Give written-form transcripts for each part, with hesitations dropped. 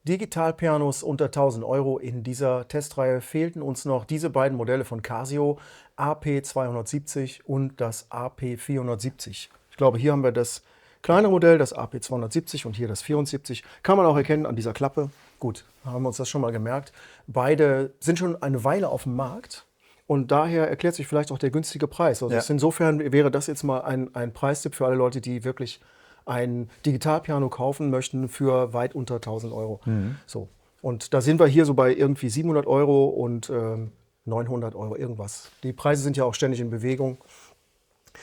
Digitalpianos unter 1.000 Euro. In dieser Testreihe fehlten uns noch diese beiden Modelle von Casio, AP270 und das AP470. Ich glaube, hier haben wir das kleine Modell, das AP270 und hier das 74. Kann man auch erkennen an dieser Klappe. Gut, haben wir uns das schon mal gemerkt. Beide sind schon eine Weile auf dem Markt. Und daher erklärt sich vielleicht auch der günstige Preis. Also insofern wäre das jetzt mal ein Preistipp für alle Leute, die wirklich ein Digitalpiano kaufen möchten für weit unter 1.000 Euro. So. Und da sind wir hier so bei irgendwie 700 Euro und 900 Euro irgendwas. Die Preise sind ja auch ständig in Bewegung.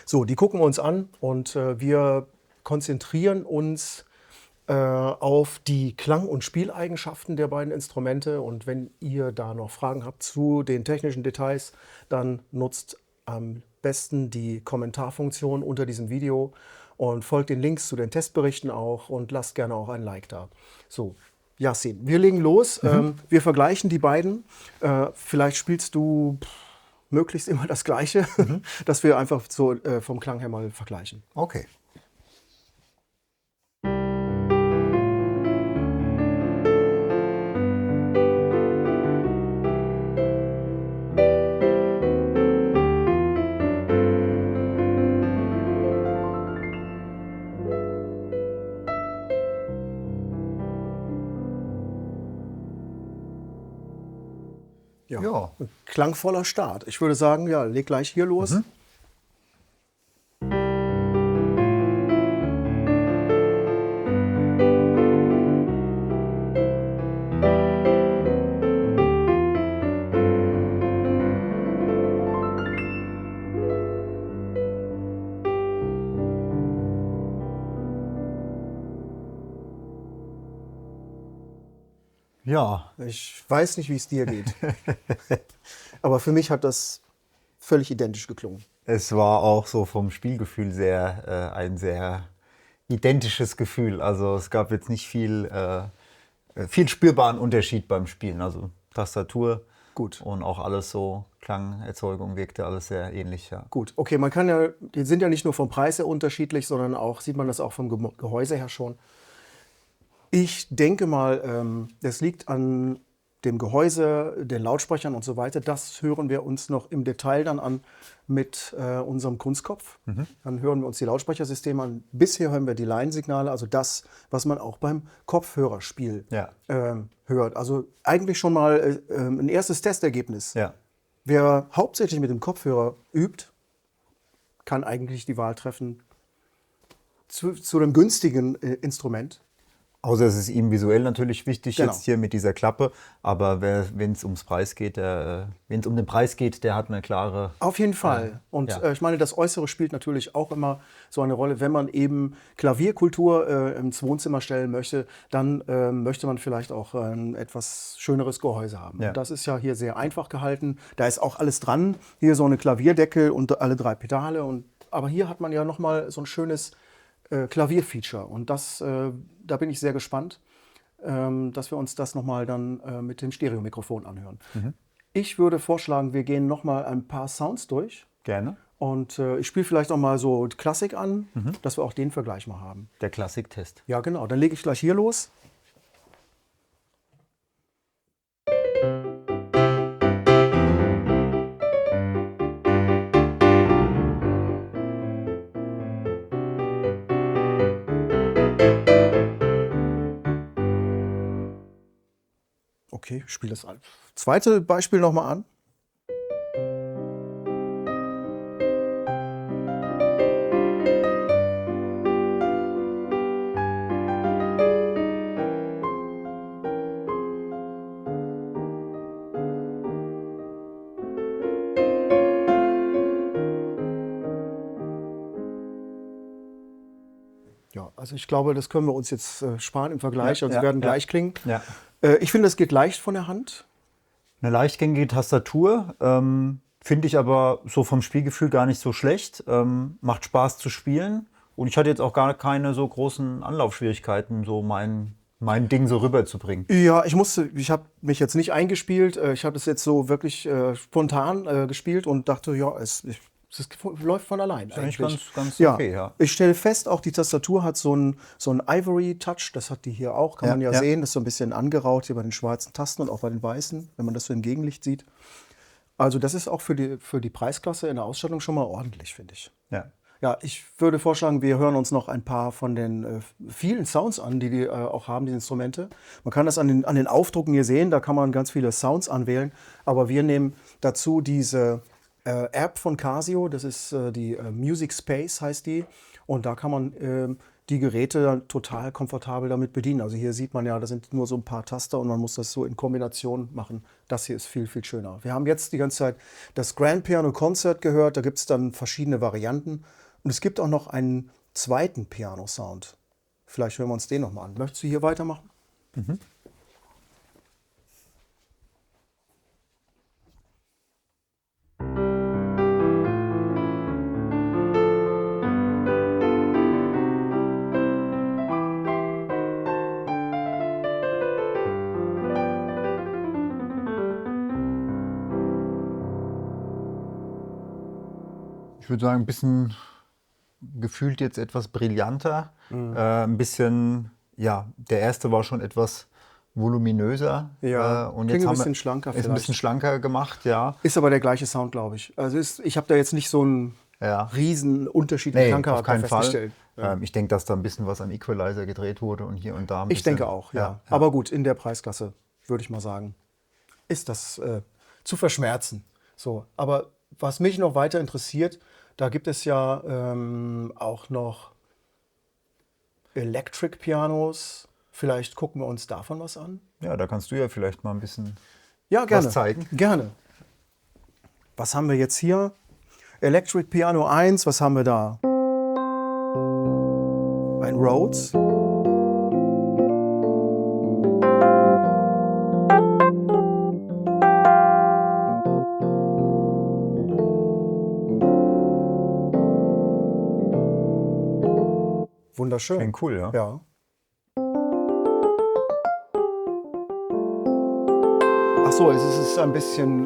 So, die gucken wir uns an und wir konzentrieren uns auf die Klang- und Spieleigenschaften der beiden Instrumente. Und wenn ihr da noch Fragen habt zu den technischen Details, dann nutzt am besten die Kommentarfunktion unter diesem Video und folgt den Links zu den Testberichten auch und lasst gerne auch ein Like da. So, Yassin, wir legen los. Wir vergleichen die beiden. Vielleicht spielst du möglichst immer das Gleiche, dass wir einfach so vom Klang her mal vergleichen. Okay. Ja. Klangvoller Start. Ich würde sagen, ja, leg gleich hier los. Ja. Ich weiß nicht, wie es dir geht. Aber für mich hat das völlig identisch geklungen. Es war auch so vom Spielgefühl ein sehr identisches Gefühl. Also es gab jetzt nicht viel spürbaren Unterschied beim Spielen. Also Tastatur Gut. und auch alles so, Klangerzeugung wirkte alles sehr ähnlich. Ja. Gut, okay, man kann ja, die sind ja nicht nur vom Preis her unterschiedlich, sondern auch, sieht man das auch vom Gehäuse her schon. Ich denke mal, das liegt an dem Gehäuse, den Lautsprechern und so weiter. Das hören wir uns noch im Detail dann an mit unserem Kunstkopf. Dann hören wir uns die Lautsprechersysteme an. Bisher hören wir die Laiensignale, also das, was man auch beim Kopfhörerspiel hört. Also eigentlich schon mal ein erstes Testergebnis. Ja. Wer hauptsächlich mit dem Kopfhörer übt, kann eigentlich die Wahl treffen zu einem günstigen Instrument. Außer es ist ihm visuell natürlich wichtig, Genau. jetzt hier mit dieser Klappe. Aber wenn es ums Preis geht, wenn es um den Preis geht, der hat eine klare... Auf jeden Fall. Und ich meine, das Äußere spielt natürlich auch immer so eine Rolle. Wenn man eben Klavierkultur ins Wohnzimmer stellen möchte, dann möchte man vielleicht auch ein etwas schöneres Gehäuse haben. Ja. Und das ist ja hier sehr einfach gehalten. Da ist auch alles dran. Hier so eine Klavierdeckel und alle 3 Pedale. Aber hier hat man ja nochmal so ein schönes Klavierfeature. Und da bin ich sehr gespannt, dass wir uns das nochmal dann mit dem Stereomikrofon anhören. Ich würde vorschlagen, wir gehen nochmal ein paar Sounds durch. Gerne. Und ich spiele vielleicht noch mal so Klassik an, dass wir auch den Vergleich mal haben. Der Klassiktest. Ja, genau. Dann lege ich gleich hier los. Okay, ich spiele das zweite Beispiel noch mal an. Ja, also ich glaube, das können wir uns jetzt sparen im Vergleich. Ja, Sie werden gleich klingen. Ja. Ich finde, es geht leicht von der Hand. Eine leichtgängige Tastatur, finde ich aber so vom Spielgefühl gar nicht so schlecht. Macht Spaß zu spielen. Und ich hatte jetzt auch gar keine so großen Anlaufschwierigkeiten, so mein Ding so rüberzubringen. Ja, ich habe mich jetzt nicht eingespielt. Ich habe es jetzt so wirklich spontan gespielt und dachte, ja, es Das läuft von allein Ist eigentlich eigentlich. ganz Ja, okay, ja. ich stelle fest, auch die Tastatur hat so einen Ivory-Touch. Das hat die hier auch, kann man ja sehen. Das ist so ein bisschen angeraut hier bei den schwarzen Tasten und auch bei den weißen, wenn man das so im Gegenlicht sieht. Also das ist auch für die Preisklasse in der Ausstattung schon mal ordentlich, finde ich. Ja. Ja, ich würde vorschlagen, wir hören uns noch ein paar von den vielen Sounds an, die auch haben, die Instrumente. Man kann das an den Aufdrucken hier sehen, da kann man ganz viele Sounds anwählen. Aber wir nehmen dazu diese App von Casio, das ist die Music Space heißt die. Und da kann man die Geräte dann total komfortabel damit bedienen. Also hier sieht man ja, da sind nur so ein paar Taster und man muss das so in Kombination machen. Das hier ist viel, viel schöner. Wir haben jetzt die ganze Zeit das Grand Piano Concert gehört, da gibt es dann verschiedene Varianten. Und es gibt auch noch einen zweiten Piano-Sound. Vielleicht hören wir uns den nochmal an. Möchtest du hier weitermachen? Mhm. Ich würde sagen, ein bisschen gefühlt jetzt etwas brillanter. Ein bisschen, ja, der erste war schon etwas voluminöser. Ja, Und klingt jetzt ein haben bisschen schlanker ist ein vielleicht. bisschen schlanker gemacht, ja. Ist aber der gleiche Sound, glaube ich. Also ich habe da jetzt nicht so einen Ja. riesen Unterschied im Nee, Klangcharakter auf keinen Fall. festgestellt. Ich denke, dass da ein bisschen was am Equalizer gedreht wurde und hier und da ein Ich bisschen. denke auch, ja. Aber gut, in der Preisklasse, würde ich mal sagen, ist das zu verschmerzen. So, aber was mich noch weiter interessiert, da gibt es ja auch noch Electric Pianos. Vielleicht gucken wir uns davon was an. Ja, da kannst du ja vielleicht mal ein bisschen Ja, gerne. was zeigen. Gerne. Was haben wir jetzt hier? Electric Piano 1, was haben wir da? Ein Rhodes. Wunderschön. Klingt cool, ja. Ja. Ach so, es ist ein bisschen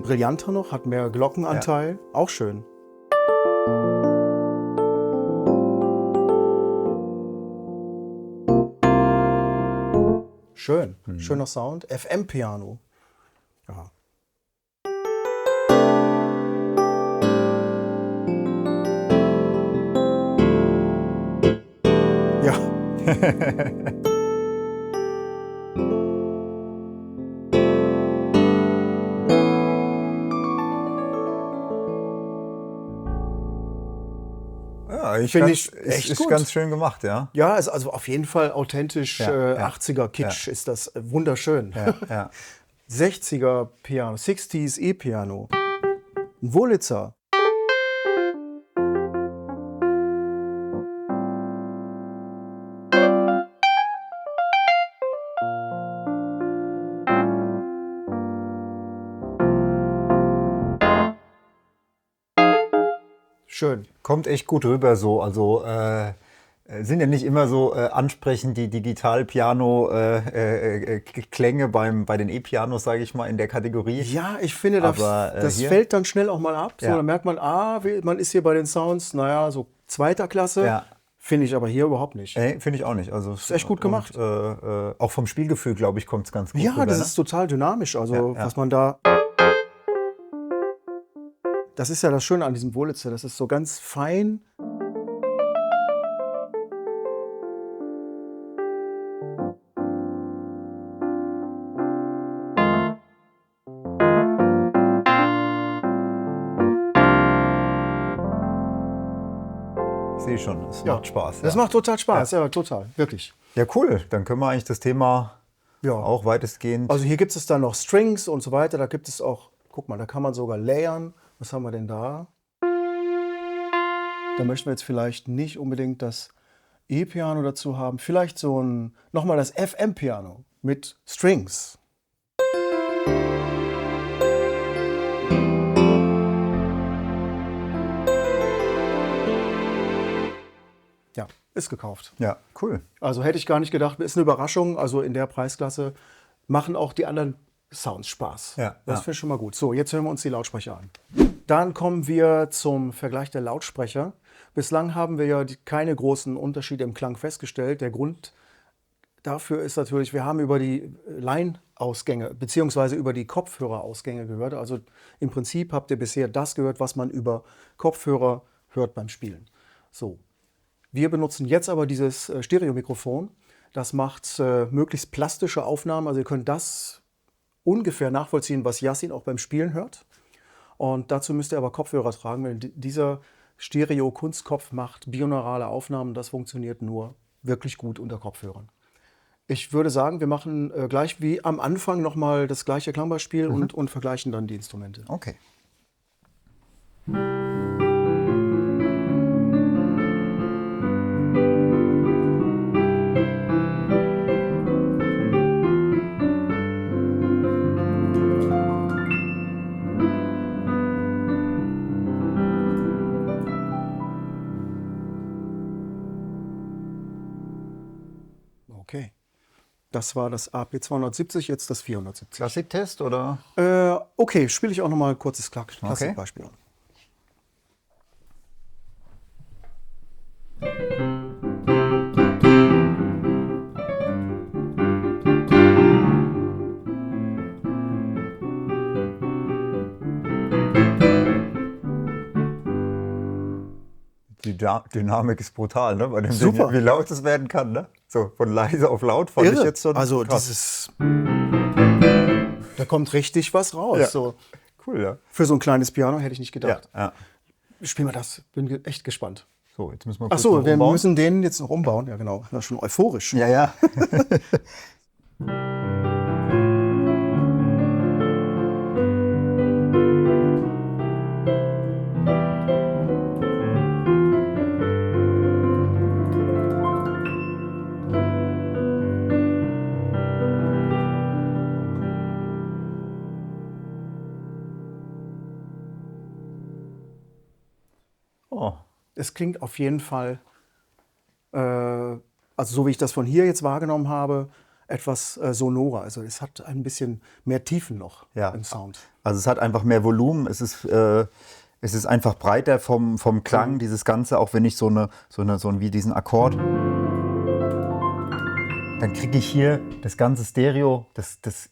brillanter noch, hat mehr Glockenanteil. Auch schön. Schön. Schöner Sound. FM-Piano. Ja. Ja. Ja, Finde ich echt ist gut. ganz schön gemacht, ja. Ja, ist also auf jeden Fall authentisch Ja, ja. 80er Kitsch ist das wunderschön. Ja, ja. 60er Piano, 60s E-Piano. Ein Wurlitzer. Schön. Kommt echt gut rüber so. Also sind ja nicht immer so ansprechend die Digital-Piano-Klänge bei den E-Pianos, sage ich mal, in der Kategorie. Ja, ich finde, Aber, das hier- fällt dann schnell auch mal ab. So, Ja. dann merkt man, man ist hier bei den Sounds, naja, so zweiter Klasse. Ja. Finde ich aber hier überhaupt nicht. Finde ich auch nicht. Also, ist echt gut gemacht. auch vom Spielgefühl, glaube ich, kommt es ganz gut Ja, rüber. das Ne? ist total dynamisch. Also, Ja, ja. was man da. Das ist ja das Schöne an diesem Wurlitzer. Das ist so ganz fein. Ich sehe schon, es Ja. macht Spaß. Das ja. macht total Spaß. Ja, total. Wirklich. Ja, cool. Dann können wir eigentlich das Thema Ja. auch weitestgehend. Also, hier gibt es dann noch Strings und so weiter. Da gibt es auch, guck mal, da kann man sogar layern. Was haben wir denn da? Da möchten wir jetzt vielleicht nicht unbedingt das E-Piano dazu haben. Vielleicht nochmal das FM-Piano mit Strings. Ja, ist gekauft. ja, cool. Also hätte ich gar nicht gedacht, ist eine Überraschung. Also in der Preisklasse machen auch die anderen Sounds Spaß. Ja, Das ja. finde ich schon mal gut. So, jetzt hören wir uns die Lautsprecher an. Dann kommen wir zum Vergleich der Lautsprecher. Bislang haben wir ja keine großen Unterschiede im Klang festgestellt. Der Grund dafür ist natürlich, wir haben über die Line-Ausgänge bzw. über die Kopfhörerausgänge gehört. Also im Prinzip habt ihr bisher das gehört, was man über Kopfhörer hört beim Spielen. So. Wir benutzen jetzt aber dieses Stereomikrofon. Das macht möglichst plastische Aufnahmen. Also ihr könnt das ungefähr nachvollziehen, was Yassin auch beim Spielen hört. Und dazu müsst ihr aber Kopfhörer tragen, weil dieser Stereo-Kunstkopf macht binaurale Aufnahmen. Das funktioniert nur wirklich gut unter Kopfhörern. Ich würde sagen, wir machen gleich wie am Anfang nochmal das gleiche Klangbeispiel und vergleichen dann die Instrumente. Okay. Okay. Das war das AP 270, jetzt das 470. Klassiktest oder? Okay, spiele ich auch nochmal ein kurzes Klassikbeispiel. Die Dynamik ist brutal, ne? Bei dem Super. Ding, wie laut es werden kann, ne? So von leise auf laut fand ich jetzt schon Also krass. dieses, da kommt richtig was raus. Ja. So. Cool, ja. Für so ein kleines Piano hätte ich nicht gedacht. Ja. Spielen wir das. Bin echt gespannt. So, jetzt müssen wir Ach kurz so, noch wir umbauen. müssen den jetzt noch umbauen. Ja, genau. Das ist schon euphorisch. Ja, ja. Oh. Es klingt auf jeden Fall, also so wie ich das von hier jetzt wahrgenommen habe, etwas sonorer. Also es hat ein bisschen mehr Tiefen noch Ja. im Sound. Also es hat einfach mehr Volumen, es ist einfach breiter vom Klang, dieses Ganze, auch wenn ich so wie diesen Akkord, dann kriege ich hier das ganze Stereo,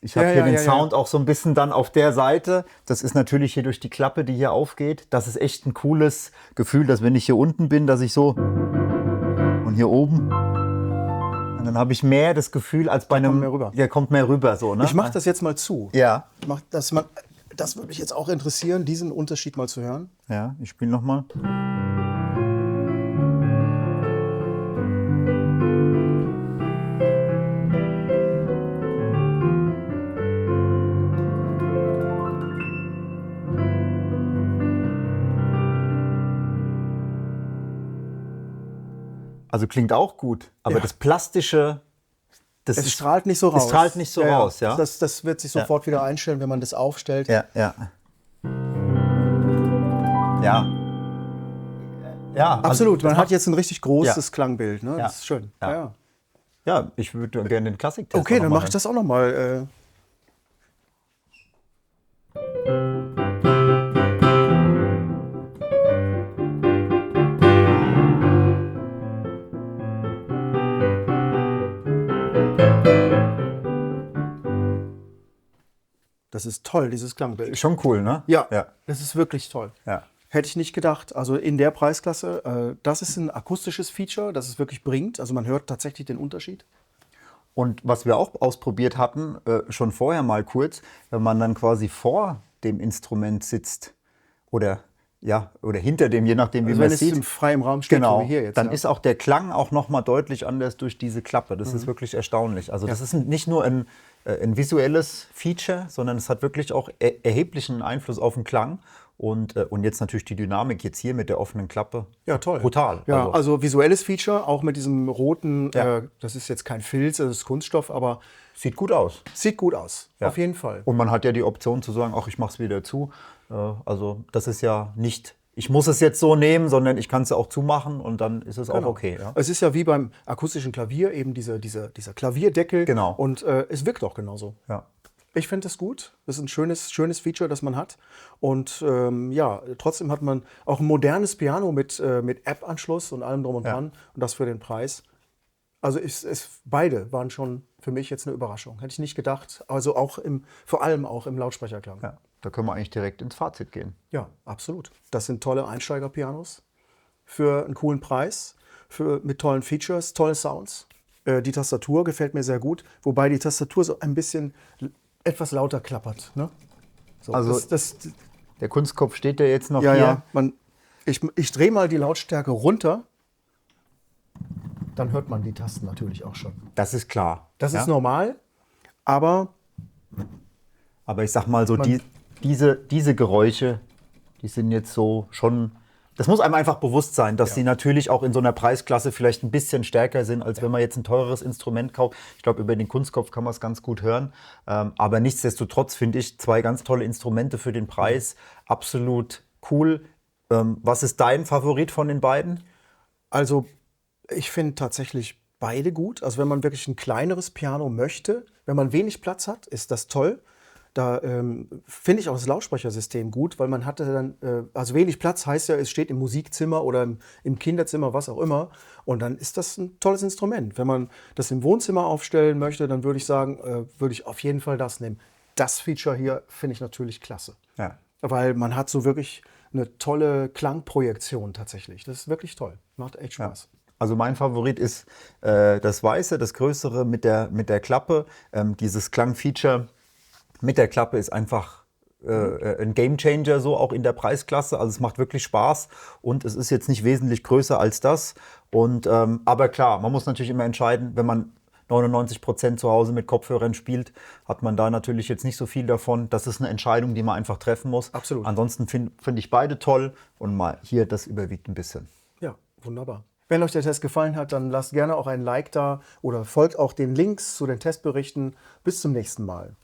ich habe Ja, hier ja, den ja, Sound auch so ein bisschen dann auf der Seite, das ist natürlich hier durch die Klappe, die hier aufgeht, das ist echt ein cooles Gefühl, dass wenn ich hier unten bin, dass ich so und hier oben, und dann habe ich mehr das Gefühl als bei einem, mehr rüber. der kommt mehr rüber so, ne? Ich mache das jetzt mal zu. Ja, Das würde mich jetzt auch interessieren, diesen Unterschied mal zu hören. ja, ich spiele nochmal. Also klingt auch gut, aber Ja. das Plastische, Es strahlt nicht so raus. Es strahlt nicht so raus, ja. Das wird sich sofort wieder einstellen, wenn man das aufstellt. Ja. Ja. Ja, Absolut, man also, hat jetzt ein richtig großes Ja. Klangbild. Ne? Ja. Das ist schön. Ja. Ja. Ja, ich würde gerne den Klassiktest Okay, dann noch mache ich das auch nochmal. Das ist toll, dieses Klangbild. Schon cool, ne? Ja, Ja. das ist wirklich toll. Ja. Hätte ich nicht gedacht. Also in der Preisklasse, das ist ein akustisches Feature, das es wirklich bringt. Also man hört tatsächlich den Unterschied. Und was wir auch ausprobiert hatten, schon vorher mal kurz, wenn man dann quasi vor dem Instrument sitzt oder hinter dem, je nachdem, wie Also man wenn es es sieht. im freien Raum steht, Genau, so wie hier jetzt. dann ja. ist auch der Klang auch nochmal deutlich anders durch diese Klappe. Das ist wirklich erstaunlich. Also das ist nicht nur ein visuelles Feature, sondern es hat wirklich auch erheblichen Einfluss auf den Klang. Und jetzt natürlich die Dynamik jetzt hier mit der offenen Klappe. Ja, toll. Brutal. Ja, also visuelles Feature, auch mit diesem roten, Ja. das ist jetzt kein Filz, das ist Kunststoff, aber sieht gut aus. sieht gut aus. Ja. Auf jeden Fall. Und man hat ja die Option zu sagen, ach, ich mache es wieder zu. Also das ist ja nicht, ich muss es jetzt so nehmen, sondern ich kann es auch zumachen und dann ist es auch Genau. okay. Ja? Es ist ja wie beim akustischen Klavier, eben dieser Klavierdeckel. Genau. Und es wirkt auch genauso. Ja. Ich finde es gut. Das ist ein schönes Feature, das man hat. Und ja, trotzdem hat man auch ein modernes Piano mit App-Anschluss und allem drum und Ja. dran. Und das für den Preis. Also beide waren schon für mich jetzt eine Überraschung. Hätte ich nicht gedacht. Also vor allem auch im Lautsprecherklang. Ja, da können wir eigentlich direkt ins Fazit gehen. Ja, absolut. Das sind tolle Einsteigerpianos für einen coolen Preis, mit tollen Features, tolle Sounds. Die Tastatur gefällt mir sehr gut, wobei die Tastatur so ein bisschen etwas lauter klappert. Ne? So, Also der Kunstkopf steht ja jetzt noch ja, hier. ja. Ich drehe mal die Lautstärke runter, dann hört man die Tasten natürlich auch schon. Das ist klar. Das ja? ist normal, aber Aber ich sag mal so, diese Geräusche, die sind jetzt so schon. Das muss einem einfach bewusst sein, dass sie natürlich auch in so einer Preisklasse vielleicht ein bisschen stärker sind, als wenn man jetzt ein teureres Instrument kauft. Ich glaube, über den Kunstkopf kann man es ganz gut hören. Aber nichtsdestotrotz finde ich 2 ganz tolle Instrumente für den Preis. Absolut cool. Was ist dein Favorit von den beiden? also ich finde tatsächlich beide gut. Also wenn man wirklich ein kleineres Piano möchte, wenn man wenig Platz hat, ist das toll. Da finde ich auch das Lautsprechersystem gut, weil man hatte dann, also wenig Platz heißt ja, es steht im Musikzimmer oder im Kinderzimmer, was auch immer. Und dann ist das ein tolles Instrument. Wenn man das im Wohnzimmer aufstellen möchte, dann würde ich sagen, würde ich auf jeden Fall das nehmen. Das Feature hier finde ich natürlich klasse. Ja. Weil man hat so wirklich eine tolle Klangprojektion tatsächlich. Das ist wirklich toll. Macht echt Spaß. Also mein Favorit ist das Weiße, das Größere mit der Klappe. Dieses Klangfeature mit der Klappe ist einfach ein Gamechanger, so auch in der Preisklasse. Also es macht wirklich Spaß und es ist jetzt nicht wesentlich größer als das. Und, aber klar, man muss natürlich immer entscheiden, wenn man 99% zu Hause mit Kopfhörern spielt, hat man da natürlich jetzt nicht so viel davon. Das ist eine Entscheidung, die man einfach treffen muss. Absolut. Ansonsten find ich beide toll und mal hier, das überwiegt ein bisschen. Ja, wunderbar. Wenn euch der Test gefallen hat, dann lasst gerne auch ein Like da oder folgt auch den Links zu den Testberichten. Bis zum nächsten Mal.